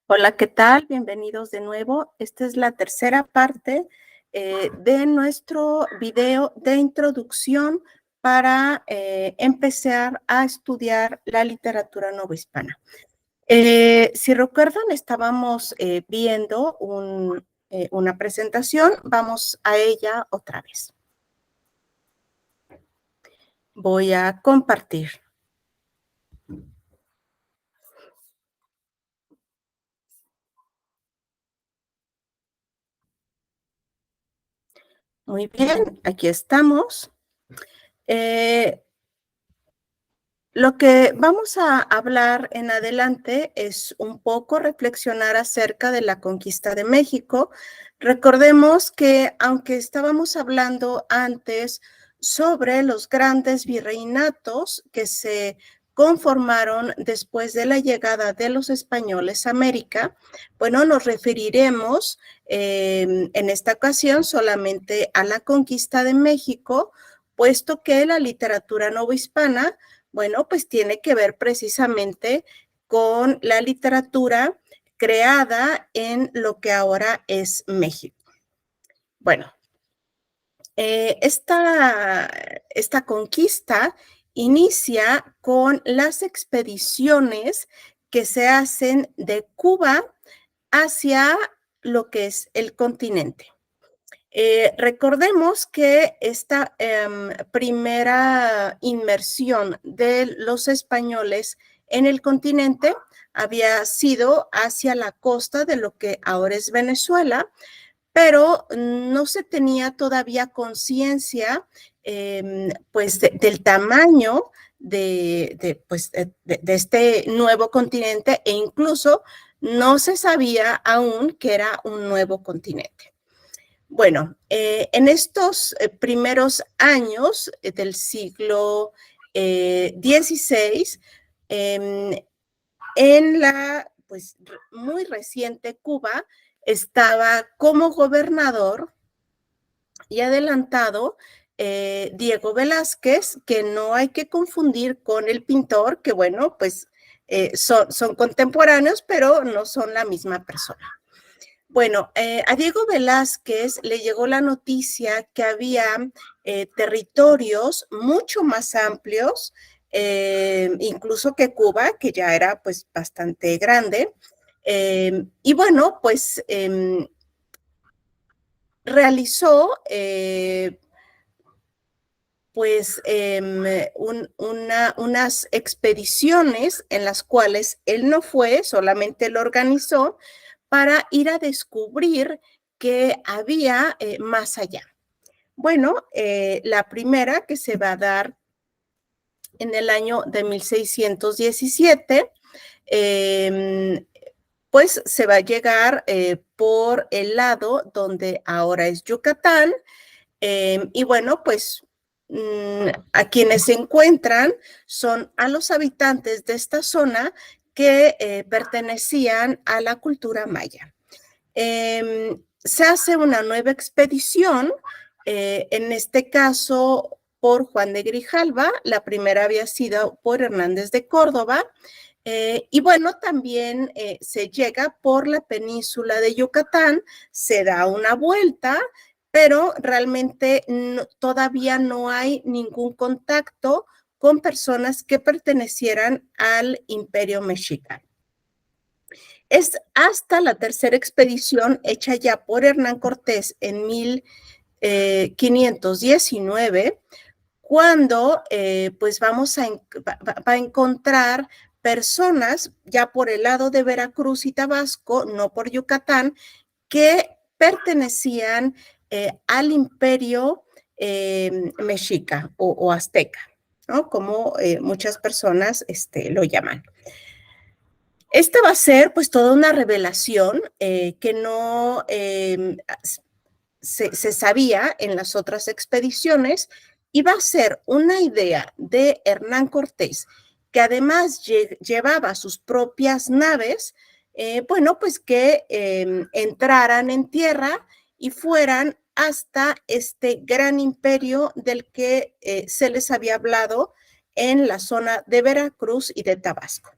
Hola, ¿qué tal? Bienvenidos de nuevo. Esta es la tercera parte de nuestro video de introducción para empezar a estudiar la literatura novohispana. Si recuerdan, estábamos viendo una presentación. Vamos a ella otra vez. Voy a compartir. Muy bien, aquí estamos. Lo que vamos a hablar en adelante es un poco reflexionar acerca de la conquista de México. Recordemos que aunque estábamos hablando antes sobre los grandes virreinatos que se conformaron después de la llegada de los españoles a América, bueno, nos referiremos en esta ocasión solamente a la conquista de México, puesto que la literatura novohispana, bueno, pues tiene que ver precisamente con la literatura creada en lo que ahora es México. Bueno, esta conquista inicia con las expediciones que se hacen de Cuba hacia lo que es el continente. Recordemos que esta primera inmersión de los españoles en el continente había sido hacia la costa de lo que ahora es Venezuela, pero no se tenía todavía conciencia pues del tamaño de este nuevo continente, e incluso no se sabía aún que era un nuevo continente. Bueno, en estos primeros años del siglo XVI, en la pues, muy reciente Cuba, estaba como gobernador y adelantado Diego Velázquez, que no hay que confundir con el pintor, que bueno, pues son contemporáneos, pero no son la misma persona. Bueno, a Diego Velázquez le llegó la noticia que había territorios mucho más amplios, incluso que Cuba, que ya era pues bastante grande. Y bueno, pues realizó pues unas expediciones en las cuales él no fue, solamente lo organizó para ir a descubrir qué había más allá. Bueno, la primera que se va a dar en el año de 1617, pues se va a llegar por el lado donde ahora es Yucatán, y bueno, pues a quienes se encuentran son a los habitantes de esta zona que pertenecían a la cultura maya. Se hace una nueva expedición, en este caso por Juan de Grijalva. La primera había sido por Hernández de Córdoba, y bueno, también se llega por la península de Yucatán, se da una vuelta, pero realmente todavía no hay ningún contacto con personas que pertenecieran al Imperio Mexica. Es hasta la tercera expedición hecha ya por Hernán Cortés en 1519, cuando pues va a encontrar personas ya por el lado de Veracruz y Tabasco, no por Yucatán, que pertenecían al imperio mexica o azteca, ¿no? Como muchas personas lo llaman. Esta va a ser pues toda una revelación que no se sabía en las otras expediciones, y va a ser una idea de Hernán Cortés, que además llevaba sus propias naves, bueno, pues que entraran en tierra y fueran hasta este gran imperio del que se les había hablado en la zona de Veracruz y de Tabasco.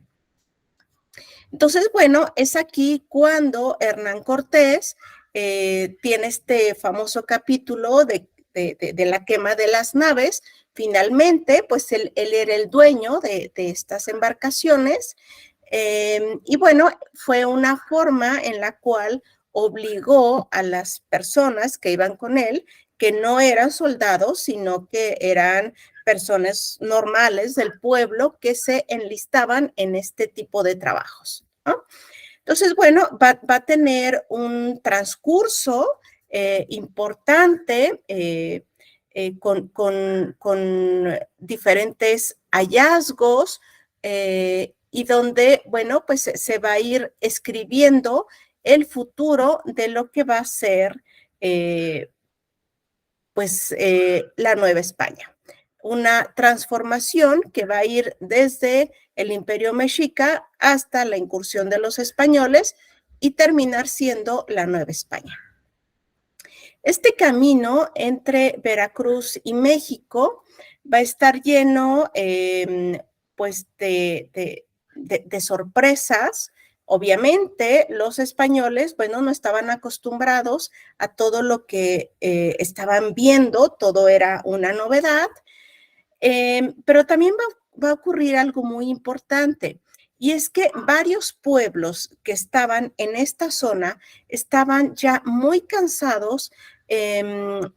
Entonces, bueno, es aquí cuando Hernán Cortés tiene este famoso capítulo de la quema de las naves. Finalmente, pues él era el dueño de estas embarcaciones. Y bueno, fue una forma en la cual obligó a las personas que iban con él, que no eran soldados, sino que eran personas normales del pueblo que se enlistaban en este tipo de trabajos, ¿no? Entonces, bueno, va a tener un transcurso importante con diferentes hallazgos y donde, bueno, pues se va a ir escribiendo el futuro de lo que va a ser la Nueva España. Una transformación que va a ir desde el Imperio Mexica hasta la incursión de los españoles y terminar siendo la Nueva España. Este camino entre Veracruz y México va a estar lleno pues de sorpresas. Obviamente, los españoles, bueno, no estaban acostumbrados a todo lo que estaban viendo, todo era una novedad, pero también va a ocurrir algo muy importante, y es que varios pueblos que estaban en esta zona estaban ya muy cansados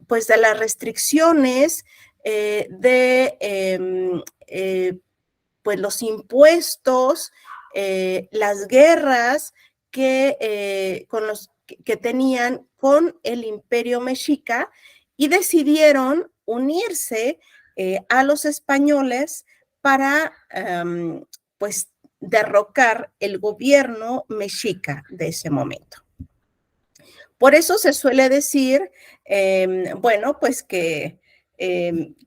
pues de las restricciones, pues los impuestos, las guerras que tenían con el Imperio Mexica, y decidieron unirse a los españoles para pues derrocar el gobierno mexica de ese momento. Por eso se suele decir, bueno, pues que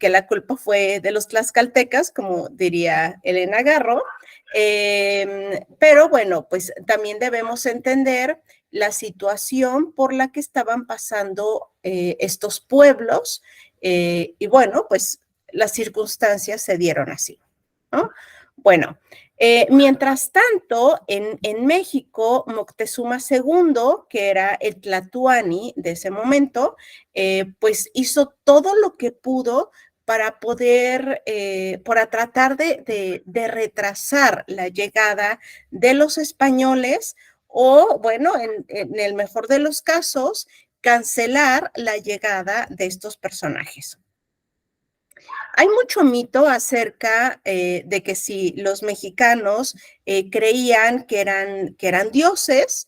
la culpa fue de los tlaxcaltecas, como diría Elena Garro, pero bueno, pues también debemos entender la situación por la que estaban pasando estos pueblos, y bueno, pues las circunstancias se dieron así, ¿no? Bueno, mientras tanto, en México, Moctezuma II, que era el Tlatoani de ese momento, pues hizo todo lo que pudo para poder, para tratar de retrasar la llegada de los españoles, o bueno, en el mejor de los casos, cancelar la llegada de estos personajes. Hay mucho mito acerca de que si los mexicanos creían que eran dioses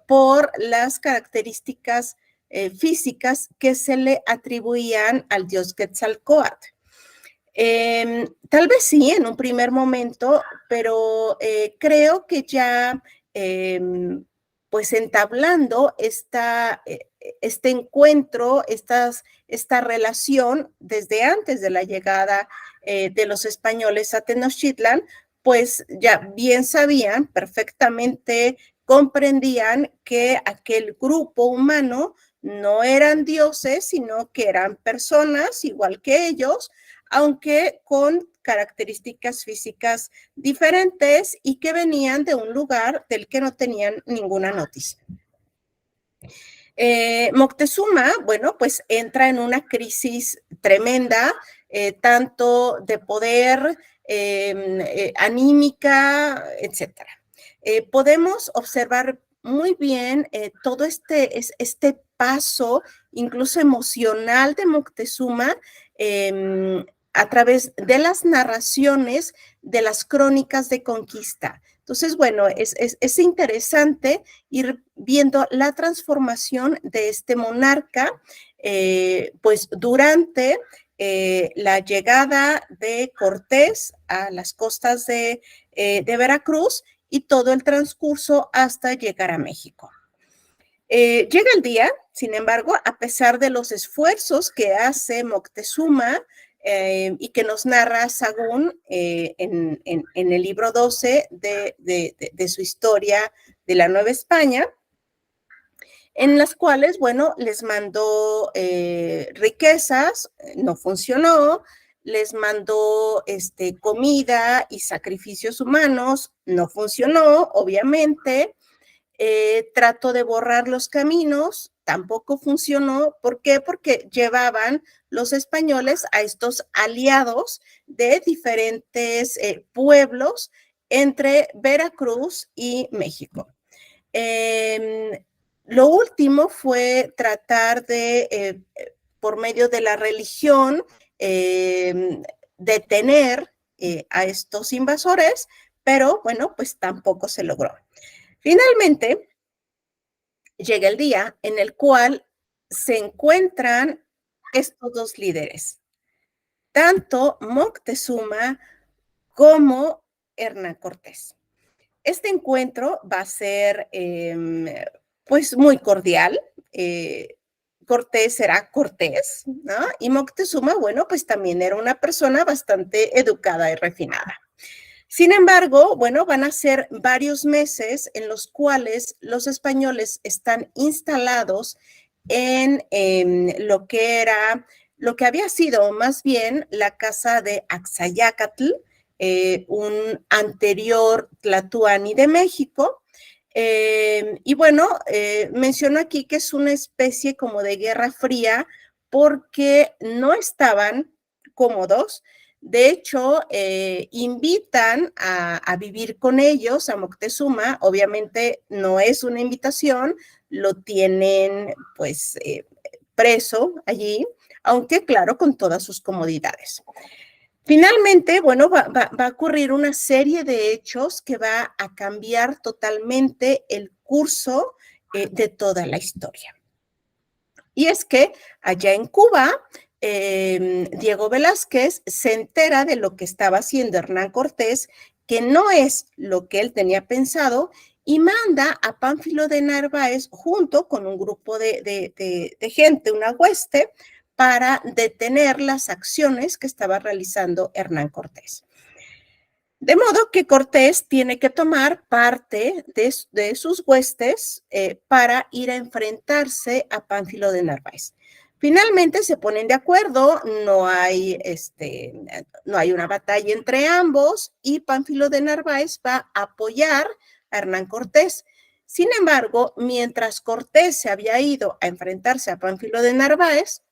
por las características físicas que se le atribuían al dios Quetzalcóatl. Tal vez sí, en un primer momento, pero creo que ya pues entablando este encuentro, esta relación desde antes de la llegada de los españoles a Tenochtitlan, pues ya bien sabían, perfectamente comprendían que aquel grupo humano no eran dioses, sino que eran personas igual que ellos, aunque con características físicas diferentes y que venían de un lugar del que no tenían ninguna noticia. Moctezuma, bueno, pues entra en una crisis tremenda, tanto de poder, anímica, etcétera. Podemos observar muy bien todo este paso, incluso emocional, de Moctezuma a través de las narraciones de las crónicas de conquista. Entonces, bueno, es interesante ir viendo la transformación de este monarca, pues durante la llegada de Cortés a las costas de Veracruz y todo el transcurso hasta llegar a México. Llega el día, sin embargo, a pesar de los esfuerzos que hace Moctezuma y que nos narra Sahagún en el libro 12 de su historia de la Nueva España, en las cuales, bueno, les mandó riquezas, no funcionó, les mandó comida y sacrificios humanos, no funcionó, obviamente. Trató de borrar los caminos, tampoco funcionó. ¿Por qué? Porque llevaban los españoles a estos aliados de diferentes pueblos entre Veracruz y México. Lo último fue tratar de, por medio de la religión, detener a estos invasores, pero bueno, pues tampoco se logró. Finalmente, llega el día en el cual se encuentran estos dos líderes, tanto Moctezuma como Hernán Cortés. Este encuentro va a ser pues muy cordial. Cortés era Cortés, ¿no? Y Moctezuma, bueno, pues también era una persona bastante educada y refinada. Sin embargo, bueno, van a ser varios meses en los cuales los españoles están instalados en lo que había sido más bien la casa de Axayácatl, un anterior Tlatoani de México. Y bueno, menciono aquí que es una especie como de guerra fría porque no estaban cómodos. De hecho, invitan a vivir con ellos a Moctezuma. Obviamente no es una invitación, lo tienen pues preso allí, aunque claro, con todas sus comodidades. Finalmente, bueno, va a ocurrir una serie de hechos que va a cambiar totalmente el curso de toda la historia. Y es que allá en Cuba, Diego Velázquez se entera de lo que estaba haciendo Hernán Cortés, que no es lo que él tenía pensado, y manda a Pánfilo de Narváez junto con un grupo de gente, una hueste, para detener las acciones que estaba realizando Hernán Cortés. De modo que Cortés tiene que tomar parte de sus huestes para ir a enfrentarse a Pánfilo de Narváez. Finalmente se ponen de acuerdo, no hay una batalla entre ambos y Pánfilo de Narváez va a apoyar a Hernán Cortés. Sin embargo, mientras Cortés se había ido a enfrentarse a Pánfilo de Narváez,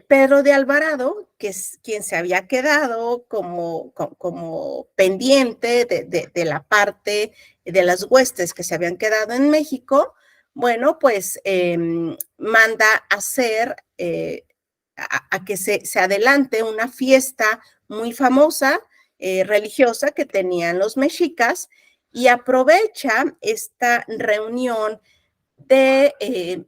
Pedro de Alvarado, que es quien se había quedado como pendiente de la parte de las huestes que se habían quedado en México, bueno, pues manda hacer a que se adelante una fiesta muy famosa, religiosa, que tenían los mexicas, y aprovecha esta reunión de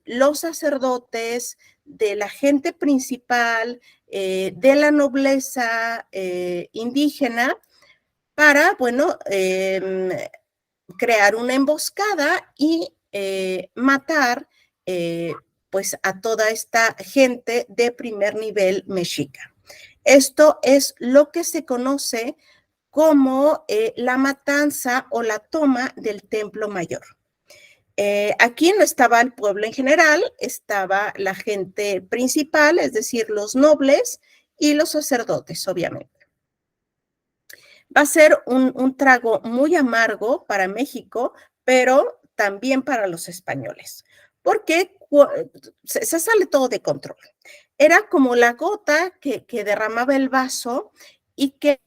los sacerdotes, de la gente principal, de la nobleza indígena, para, bueno, crear una emboscada y matar pues a toda esta gente de primer nivel mexica. Esto es lo que se conoce como la matanza o la toma del Templo Mayor. Aquí no estaba el pueblo en general, estaba la gente principal, es decir, los nobles y los sacerdotes, obviamente. Va a ser un trago muy amargo para México, pero también para los españoles, porque se sale todo de control. Era como la gota que derramaba el vaso y que